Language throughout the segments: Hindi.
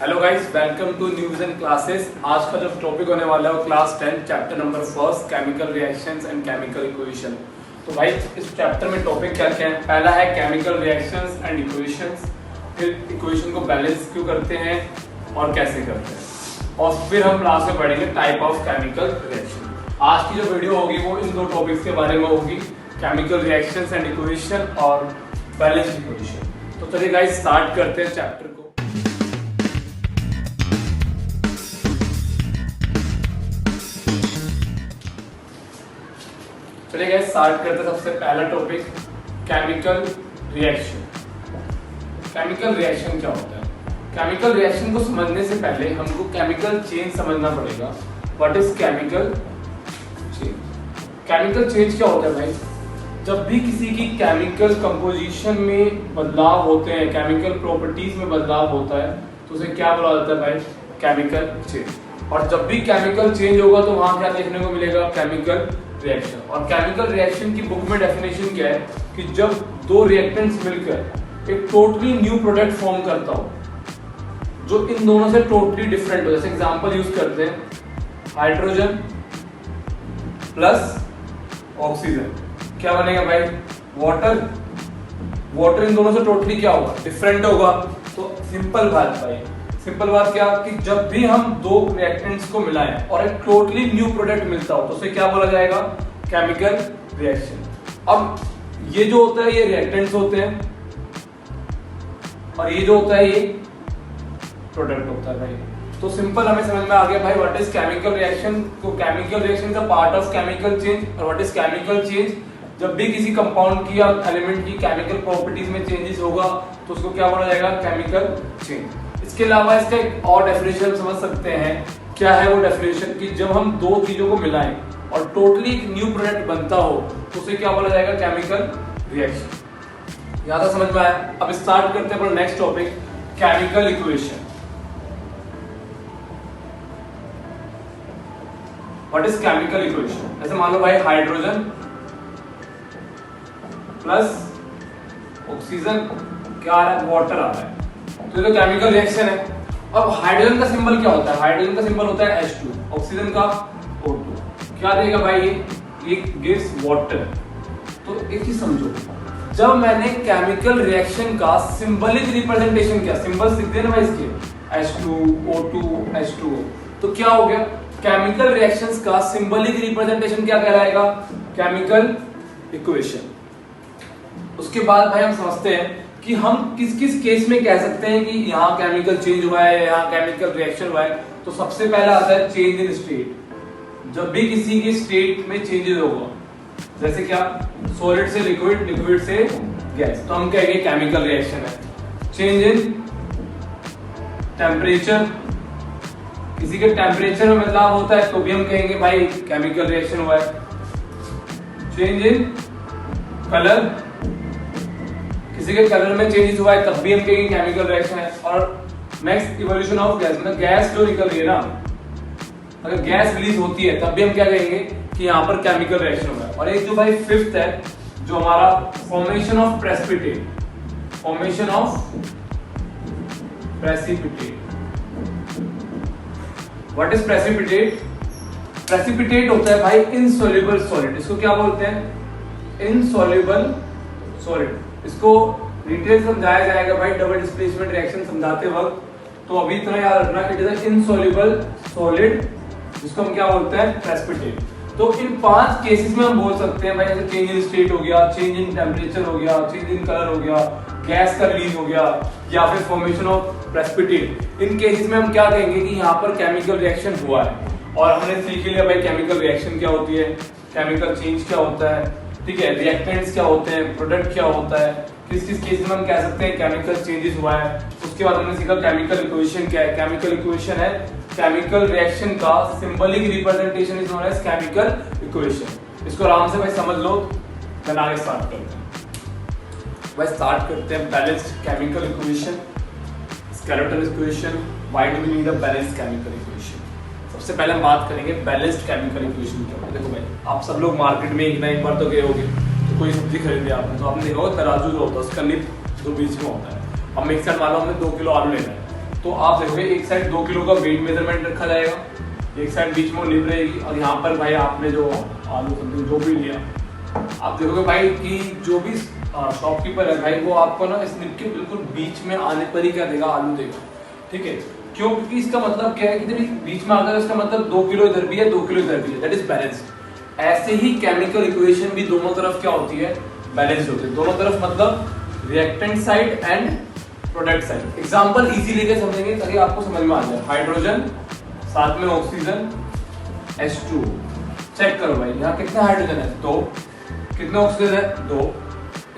Hello guys, welcome to news and classes. आज का जो टॉपिक होने वाला है वो class 10 chapter number 1 chemical reactions and chemical equation. तो भाई इस चैप्टर में टॉपिक क्या क्या है? पहला है केमिकल रिएक्शंस एंड इक्वेशंस, फिर इक्वेशन को बैलेंस क्यों करते हैं और कैसे करते हैं, और फिर हम क्लास में पढ़ेंगे टाइप ऑफ केमिकल रिएक्शन। आज की जो वीडियो होगी वो इन दो टॉपिक्स के बारे में होगी, केमिकल रिएक्शंस एंड इक्वेशन और बैलेंस इक्वेशन। तो चलिए गाइस स्टार्ट करते हैं चैप्टर को। चलिए गाइस स्टार्ट करते हैं। सबसे पहला topic chemical reaction. Chemical reaction क्या होता है? केमिकल रिएक्शन को समझने से पहले हमको केमिकल चेंज समझना पड़ेगा। What is chemical change? Chemical change क्या होता है भाई? जब भी किसी की केमिकल कंपोजिशन में बदलाव होते हैं, केमिकल प्रॉपर्टीज में बदलाव होता है, तो उसे क्या बोला जाता है भाई? Chemical change. और जब भी केमिकल चेंज होगा तो वहां क्या देखने को मिलेगा? Chemical reaction. और केमिकल रिएक्शन की बुक में डेफिनेशन क्या है कि जब दो रिएक्टेंट्स मिलकर एक टोटली न्यू प्रोडक्ट फॉर्म करता हो जो इन दोनों से टोटली डिफरेंट हो। जैसे एग्जांपल यूज करते हैं, हाइड्रोजन प्लस ऑक्सीजन, क्या बनेगा भाई? वाटर। वाटर इन दोनों से टोटली क्या होगा? डिफरेंट होगा। तो सिंपल बात भाई, सिंपल बात क्या कि जब भी हम दो रिएक्टेंट्स को मिलाएं और एक टोटली न्यू प्रोडक्ट मिलता हो तो उसे क्या बोला जाएगा? Chemical reaction. अब ये जो होता है ये रिएक्टेंट्स होते हैं और ये जो होता है ये प्रोडक्ट होता है भाई। तो सिंपल हमें समझ में आ गया भाई व्हाट इज केमिकल रिएक्शन। तो chemical reaction is a part of chemical change. और व्हाट इज केमिकल चेंज? जब भी किसी कंपाउंड की या एलिमेंट की केमिकल प्रॉपर्टीज में चेंजेस होगा तो उसको क्या बोला जाएगा? Chemical change. इसके अलावा इसका एक और डेफिनेशन समझ सकते हैं। क्या है वो डेफिनेशन? कि जब हम दो चीजों को मिलाएं और टोटली एक न्यू प्रोडक्ट बनता हो तो उसे क्या बोला जाएगा? Chemical reaction. यहां तक समझ में आया? अब स्टार्ट करते हैं अपना next topic, chemical equation. What is chemical equation? जैसे मान लो भाई हाइड्रोजन प्लस ऑक्सीजन क्या आ रहा है? वाटर आ रहा है। तो ये केमिकल रिएक्शन है। अब हाइड्रोजन का सिंबल क्या होता है? हाइड्रोजन का सिंबल होता है H2, ऑक्सीजन का O2। क्या देगा भाई? ये गिव्स वाटर। तो एक चीज समझो, जब मैंने केमिकल रिएक्शन का सिंबलिक रिप्रेजेंटेशन किया, सिंबल लिख दिया ना भाई इसके, H2 O2 H2O, तो क्या हो गया? केमिकल रिएक्शंस का सिंबलिक रिप्रेजेंटेशन क्या कहलाएगा? Chemical equation. उसके बाद भाई हम समझते हैं कि हम किस किस केस में कह सकते हैं कि यहाँ केमिकल चेंज हुआ है, यहाँ केमिकल रिएक्शन हुआ है। तो सबसे पहला आता है चेंज इन स्टेट। जब भी किसी की स्टेट में चेंजेस होगा, जैसे क्या? सॉलिड से लिक्विड, लिक्विड से गैस, तो हम कहेंगे केमिकल रिएक्शन है। चेंज इन टेम्परेचर, किसी के टेम्परेचर में बदलाव होता है तो भी हम कहेंगे भाई केमिकल रिएक्शन हुआ है। चेंज इन कलर, किसी के कलर में चेंजेस हुआ है तब भी हम कहेंगे केमिकल रिएक्शन है। और नेक्स्ट इवोल्यूशन ऑफ गैस, मतलब गैस जो निकल रही है ना, अगर गैस रिलीज होती है तब भी हम क्या कहेंगे कि यहाँ पर केमिकल रिएक्शन हुआ है। और एक जो भाई फिफ्थ है जो हमारा formation of precipitate, formation of precipitate. What is precipitate? Precipitate होता है भाई इनसॉल्युबल सॉलिड। इसको क्या बोलते हैं? Insoluble solid. इसको डिटेल समझाया जाएगा भाई डबल डिस्प्लेसमेंट रिएक्शन समझाते वक्त। तो अभी इतना याद रखना, इट इज इनसॉल्युबल सॉलिड, जिसको हम क्या बोलते हैं? प्रेसिपिटेट। तो इन 5 केसेस में हम बोल सकते हैं भाई, जैसे चेंज इन स्टेट हो गया, चेंज इन टेम्परेचर हो गया, चेंज इन कलर हो गया, गैस का रिलीज हो गया, या फिर formation of precipitate. In cases में हम क्या कहेंगे कि यहाँ पर केमिकल रिएक्शन हुआ है। और हमने सीख लिया भाई केमिकल रिएक्शन क्या होती है, केमिकल चेंज क्या होता है, ठीक है, रिएक्टेंट्स क्या होते हैं, प्रोडक्ट क्या होता है, किस किस केस में हम कह सकते हैं केमिकल चेंजेस हुआ है। उसके बाद हमने सीखा केमिकल इक्वेशन क्या है। केमिकल इक्वेशन है केमिकल रिएक्शन का symbolic representation is known as chemical equation. इसको आराम से भाई समझ लो, देन आगे स्टार्ट करते हैं। भाई स्टार्ट करते हैं balanced chemical equation, skeletal equation. Why do we need a balanced chemical equation? सबसे पहले हम बात करेंगे बैलेंस्ड केमिकल इक्वेशन क्या होता है। देखो भाई, आप सब लोग मार्केट में एक बार तो गए होंगे, तो कोई सब्जी खरीदे आपने, तो आपने देखा होगा तराजू जो होता है उसका निप जो बीच में होता है। अब मिक्सर मान लो हमने 2 किलो आलू लेना है, तो आप देखोगे एक साइड 2 किलो का वेट मेजरमेंट रखा जाएगा, एक साइड बीच में निप रहेगी, और यहाँ पर भाई आपने जो आलू समथिंग जो भी लिया, आप देखोगे भाई कि जो भी शॉपकीपर है भाई वो आपको ना इस निप के बिल्कुल बीच में आने पर ही क्या देगा, आलू देगा। ठीक है, क्यों? क्योंकि इसका मतलब क्या है कि जब बीच में अगर इसका मतलब 2 किलो इधर भी है 2 किलो इधर भी है, दैट इज बैलेंस्ड। ऐसे ही केमिकल इक्वेशन भी दोनों तरफ क्या होती है, बैलेंस्ड होती है। दोनों तरफ मतलब reactant side and product side. Example easy लेके समझेंगे ताकि आपको समझ में आ जाए। हाइड्रोजन साथ में ऑक्सीजन H2, चेक करो भाई यहाँ कितना हाइड्रोजन है 2, कितना ऑक्सीजन है 2,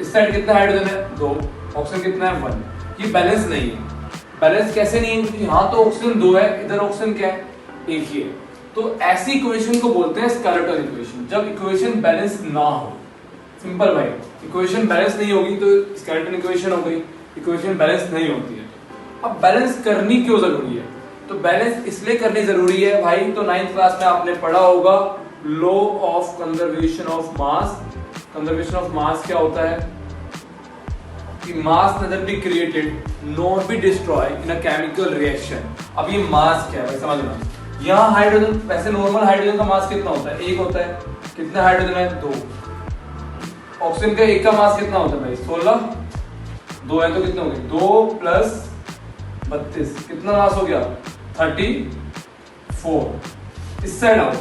इस साइड कितना हाइड्रोजन है 2, ऑक्सीजन कितना है 1। ये बैलेंस नहीं है। बैलेंस कैसे नहीं है? क्योंकि यहाँ तो ऑक्सीजन 2 है, इधर ऑक्सीजन क्या है, एक ही है। तो ऐसी इक्वेशन को बोलते हैं स्केलेटल इक्वेशन, जब इक्वेशन बैलेंस ना हो। सिंपल भाई, इक्वेशन बैलेंस नहीं होगी तो स्केलेटल इक्वेशन हो गई, इक्वेशन बैलेंस नहीं होती है। अब बैलेंस करनी क्यों जरूरी है? तो बैलेंस इसलिए करनी जरूरी है भाई, तो 9th क्लास में आपने पढ़ा होगा law of conservation of mass. Conservation of mass क्या होता है कि mass neither be created not be destroyed in a chemical reaction. अब ये मास क्या है समझना। यहाँ हाइड्रोजन, वैसे नॉर्मल हाइड्रोजन का मास कितना होता है, 1 होता है। कितना हाइड्रोजन है 2। ऑक्सीजन का एक का मास कितना होता है भाई 16, 2 है तो कितने हो गए 2 प्लस 32, कितना मास हो गया 34। इस साइड आओ,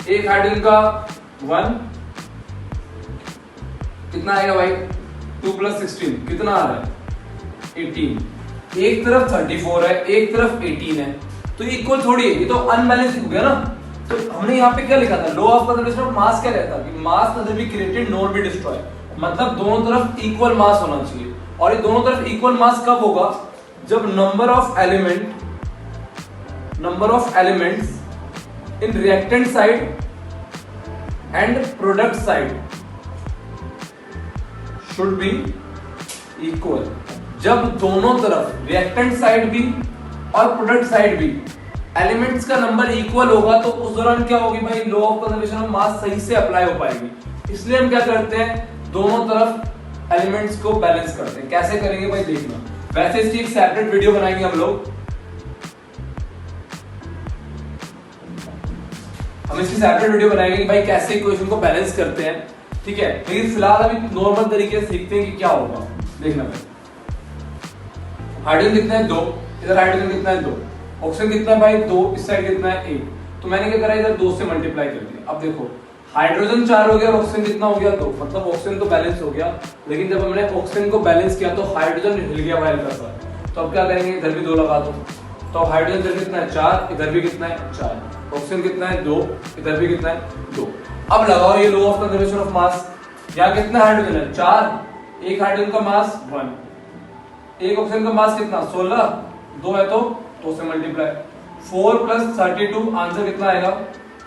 एक हाइड्रोजन का 1 कितना आएगा भाई 2 प्लस 16 कितना आ रहा है 18। एक तरफ 34 है, एक तरफ 18 है, तो इक्वल थोड़ी है, ये तो अनबैलेंस हो गया ना। तो हमने यहाँ पे क्या लिखा था, law of conservation of mass क्या रहता है कि mass neither be created not be destroyed, मतलब दोनों तरफ इक्वल मास होना चाहिए। और ये दोनों तरफ इक्वल मास कब होगा, जब number of elements in reactant side and product side should be equal. जब दोनों तरफ रिएक्टेंट साइड भी और प्रोडक्ट साइड भी एलिमेंट्स का नंबर इक्वल होगा तो उस दौरान क्या होगी भाई, लॉ ऑफ कंजर्वेशन ऑफ मास सही से अप्लाई हो पाएगी। इसलिए हम क्या करते हैं, दोनों तरफ एलिमेंट्स को बैलेंस करते हैं। कैसे करेंगे भाई देखना, वैसे इसकी एक सेपरेट वीडियो बनाएंगे हम लोग, हम इसकी सेपरेट वीडियो बनाएंगे कि भाई कैसे इक्वेशन को बैलेंस करते हैं। ठीक है, लेकिन फिलहाल अभी नॉर्मल तरीके से सीखते हैं कि क्या होगा। देखना भाई, हाइड्रोजन कितना है 2, इधर हाइड्रोजन कितना है 2, ऑक्सीजन कितना है भाई 2, इस साइड कितना है 1। तो मैंने क्या करा, इधर 2 से मल्टीप्लाई कर दिया। अब देखो हाइड्रोजन 4 हो गया और ऑक्सीजन कितना हो गया 2, मतलब ऑक्सीजन तो बैलेंस हो गया। लेकिन जब हमने ऑक्सीजन को बैलेंस किया तो हाइड्रोजन हिल गया भाई हल्का सा। तो अब क्या करेंगे, इधर भी 2 लगा दो। तो हाइड्रोजन इधर कितना है 4, इधर भी कितना है 4, ऑक्सीजन कितना है 2, इधर भी कितना है 2। अब लगाओ ये लॉ ऑफ कंजर्वेशन ऑफ मास। यहाँ कितना हाइड्रोजन है 4, एक हाइड्रोजन का मास 1, एक ऑक्सीजन का मास कितना 16, 2 है तो 2 से मल्टीप्लाई, 4 प्लस 32 आंसर कितना आएगा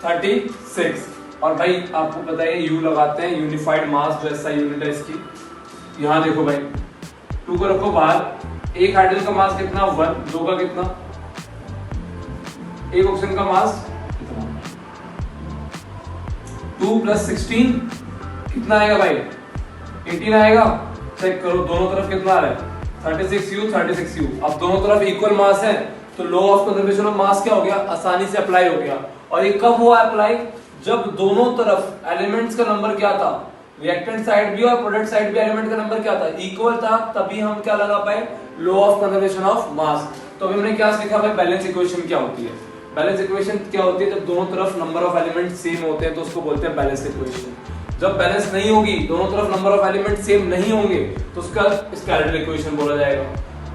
36। और भाई आपको पता है यू लगाते हैं, यूनिफाइड मास जो ऐसा यूनिट है इसकी। यहाँ देखो भाई 2 को रखो बाहर, एक हाइड्रोजन का मास कितना 1, 2 का कितना, एक ऑक्सीजन का मास कितना 2 प्लस 16 कितना आएगा भाई 18 आएगा। चेक करो दोनों तरफ कितना आ रहा है 36u। अब दोनों तरफ इक्वल मास है तो law of conservation of mass क्या हो गया, आसानी से अप्लाई हो गया। और ये कब हुआ अप्लाई, जब दोनों तरफ एलिमेंट्स का नंबर क्या था, रिएक्टेंट साइड भी और प्रोडक्ट साइड भी एलिमेंट का नंबर क्या था, इक्वल था, तभी हम क्या लगा पाए, लॉ ऑफ कंजर्वेशन ऑफ मास। तो अभी हमने क्या सीखा भाई, बैलेंस इक्वेशन क्या होती है। बैलेंस इक्वेशन क्या होती है, जब दोनों तरफ नंबर ऑफ एलिमेंट सेम होते हैं तो उसको बोलते हैं बैलेंस इक्वेशन। जब बैलेंस नहीं होगी, दोनों तरफ नंबर ऑफ एलिमेंट सेम नहीं होंगे तो उसका स्केलेटल इक्वेशन बोला जाएगा।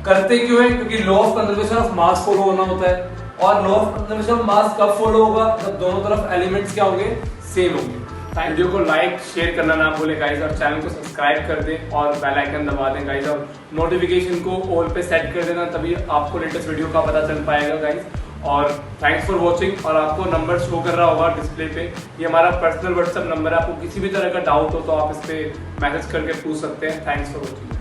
करते क्यों है, क्योंकि law of conservation of mass follow होना होता है। और लॉ ऑफ कंजर्वेशन ऑफ मास कब फॉलो होगा, जब दोनों तरफ एलिमेंट्स क्या होंगे, सेम होंगे। वीडियो को लाइक शेयर करना ना भूलें गाइस, और चैनल को सब्सक्राइब कर दें और बेल आइकन दबा दें गाइस, और नोटिफिकेशन को ऑल पे सेट कर देना, तभी आपको लेटेस्ट वीडियो का पता चल पाएगा गाइस। और थैंक्स फॉर वॉचिंग। और आपको नंबर शो कर रहा होगा डिस्प्ले पे, ये हमारा पर्सनल व्हाट्सएप नंबर है। आपको किसी भी तरह का डाउट हो तो आप इस पे मैसेज करके पूछ सकते हैं। Thanks for watching.